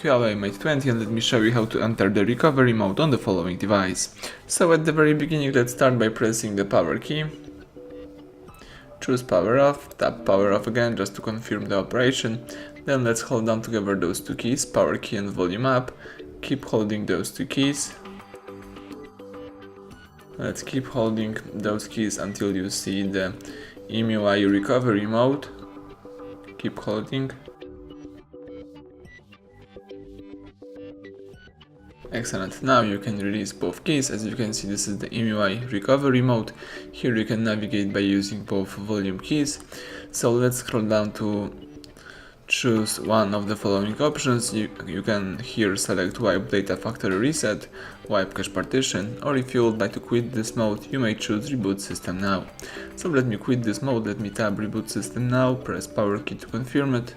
HUAWEI Mate 20, and let me show you how to enter the recovery mode on the following device. So at the very beginning, let's start by pressing the power key. Choose power off, tap power off again just to confirm the operation. Then let's hold down together those two keys, power key and volume up. Keep holding those two keys. Let's keep holding those keys until you see the EMUI recovery mode. Keep holding. Excellent, now you can release both keys. As you can see, this is the EMUI recovery mode. Here you can navigate by using both volume keys. So let's scroll down to choose one of the following options. You can here select wipe data factory reset, wipe cache partition, or if you would like to quit this mode, you may choose reboot system now. So let me quit this mode, let me tap reboot system now, press power key to confirm it,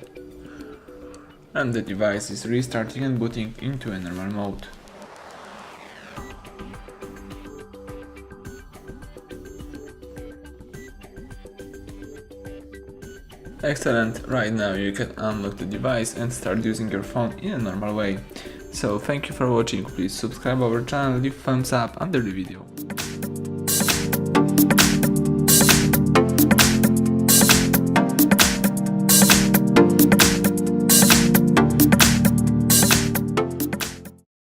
and the device is restarting and booting into a normal mode. Excellent, right now you can unlock the device and start using your phone in a normal way. So thank you for watching, please subscribe our channel, leave thumbs up under the video.